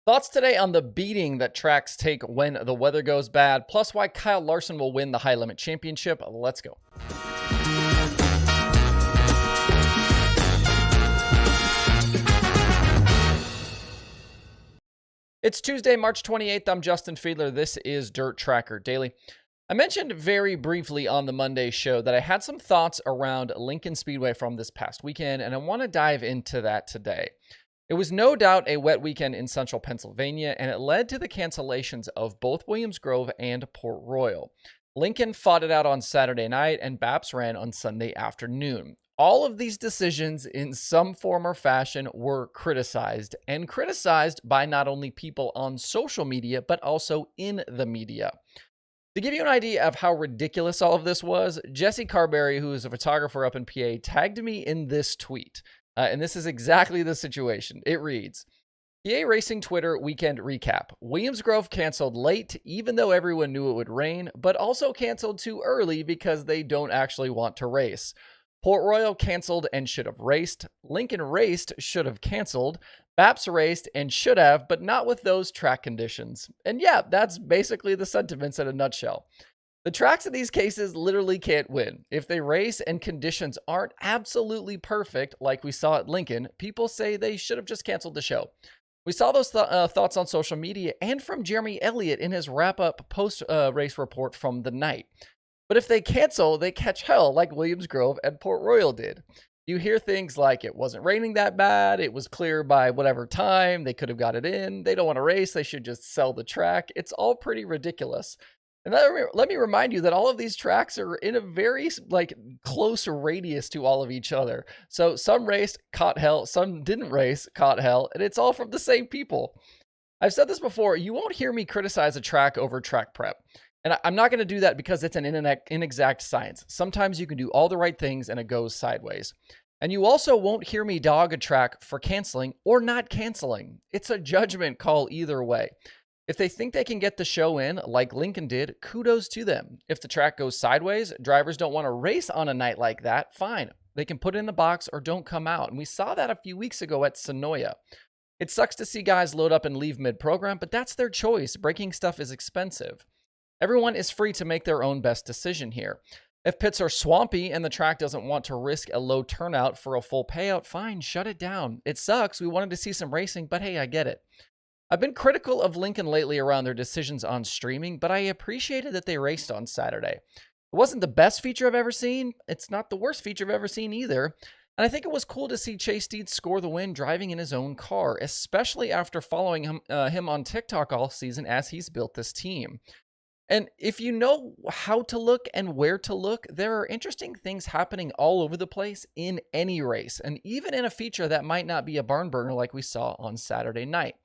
Thoughts today on the beating that tracks take when the weather goes bad, plus why Kyle Larson will win the High Limit Championship. Let's go. It's Tuesday, March 28th. I'm Justin Fiedler. This is Dirt Tracker Daily. I mentioned very briefly on the Monday show that I had some thoughts around Lincoln Speedway from this past weekend, and I want to dive into that today. It was no doubt a wet weekend in central Pennsylvania, and it led to the cancellations of both Williams Grove and Port Royal. Lincoln fought it out on Saturday night, and BAPS ran on Sunday afternoon. All of these decisions, in some form or fashion, were criticized, and criticized by not only people on social media, but also in the media. To give you an idea of how ridiculous all of this was, Jesse Carberry, who is a photographer up in PA, tagged me in this tweet. And this is exactly the situation. It reads, PA Racing Twitter weekend recap. Williams Grove canceled late, even though everyone knew it would rain, but also canceled too early because they don't actually want to race. Port Royal canceled and should have raced. Lincoln raced, should have canceled. BAPS raced and should have, but not with those track conditions. And yeah, that's basically the sentiments in a nutshell. The tracks in these cases literally can't win. If they race and conditions aren't absolutely perfect, like we saw at Lincoln, people say they should have just canceled the show. We saw those thoughts on social media and from Jeremy Elliott in his wrap-up post-race report from the night. But if they cancel, they catch hell like Williams Grove and Port Royal did. You hear things like it wasn't raining that bad, it was clear by whatever time, they could have got it in, they don't want to race, they should just sell the track. It's all pretty ridiculous. And let me remind you that all of these tracks are in a very close radius to all of each other. So some raced, caught hell, some didn't race, caught hell, and it's all from the same people. I've said this before, you won't hear me criticize a track over track prep. And I'm not going to do that because it's an inexact science. Sometimes you can do all the right things and it goes sideways. And you also won't hear me dog a track for canceling or not canceling. It's a judgment call either way. If they think they can get the show in, like Lincoln did, kudos to them. If the track goes sideways, drivers don't want to race on a night like that, fine. They can put it in the box or don't come out. And we saw that a few weeks ago at Sonoya. It sucks to see guys load up and leave mid-program, but that's their choice. Breaking stuff is expensive. Everyone is free to make their own best decision here. If pits are swampy and the track doesn't want to risk a low turnout for a full payout, fine, shut it down. It sucks. We wanted to see some racing, but hey, I get it. I've been critical of Lincoln lately around their decisions on streaming, but I appreciated that they raced on Saturday. It wasn't the best feature I've ever seen. It's not the worst feature I've ever seen either. And I think it was cool to see Chase Deed score the win driving in his own car, especially after following him on TikTok all season as he's built this team. And if you know how to look and where to look, there are interesting things happening all over the place in any race, and even in a feature that might not be a barn burner like we saw on Saturday night.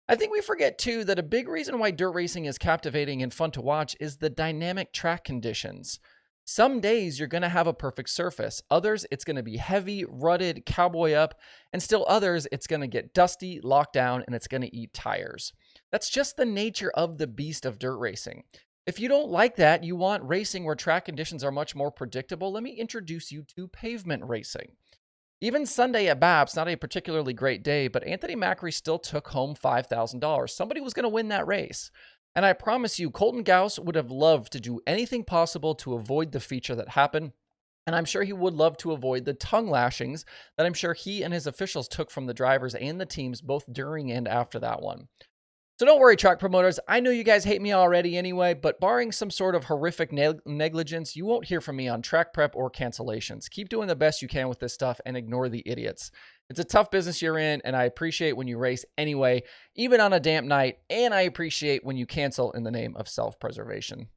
I think we forget, too, that a big reason why dirt racing is captivating and fun to watch is the dynamic track conditions. Some days you're going to have a perfect surface. Others, it's going to be heavy, rutted, cowboy up, and still others, it's going to get dusty, locked down, and it's going to eat tires. That's just the nature of the beast of dirt racing. If you don't like that, you want racing where track conditions are much more predictable, let me introduce you to pavement racing. Even Sunday at BAPS, not a particularly great day, but Anthony Macri still took home $5,000. Somebody was going to win that race. And I promise you, Colton Gauss would have loved to do anything possible to avoid the feature that happened. And I'm sure he would love to avoid the tongue lashings that I'm sure he and his officials took from the drivers and the teams both during and after that one. So don't worry, track promoters. I know you guys hate me already anyway, but barring some sort of horrific negligence, you won't hear from me on track prep or cancellations. Keep doing the best you can with this stuff and ignore the idiots. It's a tough business you're in, and I appreciate when you race anyway, even on a damp night, and I appreciate when you cancel in the name of self-preservation.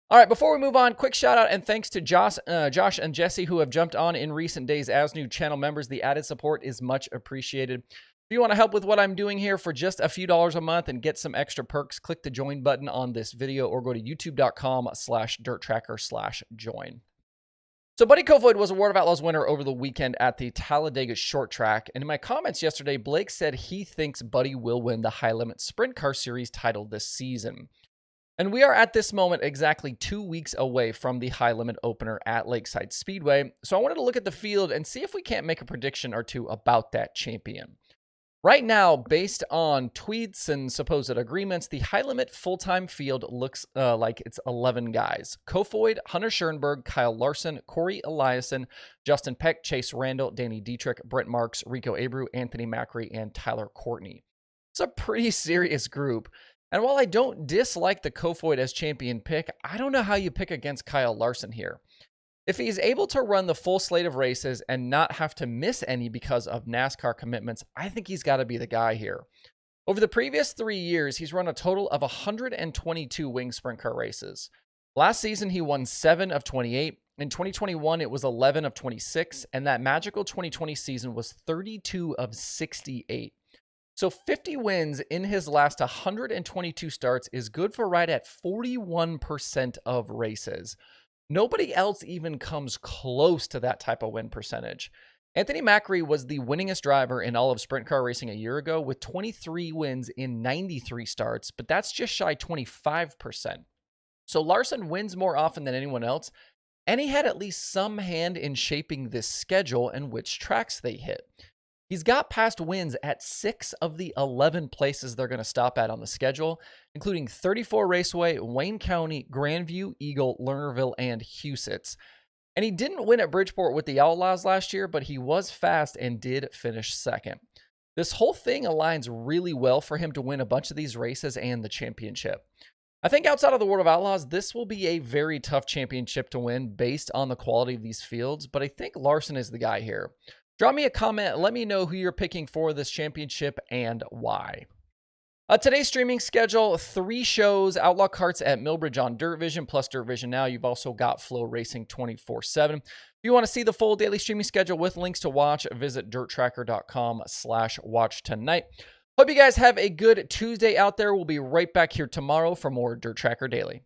All right, before we move on, quick shout out and thanks to Josh and Jesse who have jumped on in recent days as new channel members. The added support is much appreciated. If you want to help with what I'm doing here for just a few dollars a month and get some extra perks, click the join button on this video or go to youtube.com/dirttracker/join. So Buddy Kofoid was a World of Outlaws winner over the weekend at the Talladega Short Track. And in my comments yesterday, Blake said he thinks Buddy will win the High Limit Sprint Car Series title this season. And we are at this moment exactly 2 weeks away from the High Limit opener at Lakeside Speedway. So I wanted to look at the field and see if we can't make a prediction or two about that champion. Right now, based on tweets and supposed agreements, the high limit full-time field looks like it's 11 guys. Kofoid, Hunter Schoenberg, Kyle Larson, Corey Eliason, Justin Peck, Chase Randall, Danny Dietrich, Brent Marks, Rico Abreu, Anthony Macri, and Tyler Courtney. It's a pretty serious group. And while I don't dislike the Kofoid as champion pick, I don't know how you pick against Kyle Larson here. If he's able to run the full slate of races and not have to miss any because of NASCAR commitments, I think he's got to be the guy here. Over the previous 3 years, he's run a total of 122 wing sprint car races. Last season, he won 7 of 28. In 2021, it was 11 of 26, and that magical 2020 season was 32 of 68. So 50 wins in his last 122 starts is good for right at 41% of races. Nobody else even comes close to that type of win percentage. Anthony Macri was the winningest driver in all of sprint car racing a year ago with 23 wins in 93 starts, but that's just shy 25%. So Larson wins more often than anyone else, and he had at least some hand in shaping this schedule and which tracks they hit. He's got past wins at 6 of the 11 places they're going to stop at on the schedule, including 34 Raceway, Wayne County, Grandview, Eagle, Lernerville, and Huset's. And he didn't win at Bridgeport with the Outlaws last year, but he was fast and did finish second. This whole thing aligns really well for him to win a bunch of these races and the championship. I think outside of the World of Outlaws, this will be a very tough championship to win based on the quality of these fields, but I think Larson is the guy here. Drop me a comment and let me know who you're picking for this championship and why. Today's streaming schedule, 3 shows, Outlaw Karts at Millbridge on Dirt Vision, plus Dirt Vision Now. You've also got Flow Racing 24/7. If you want to see the full daily streaming schedule with links to watch, visit dirttracker.com/watch tonight. Hope you guys have a good Tuesday out there. We'll be right back here tomorrow for more Dirt Tracker Daily.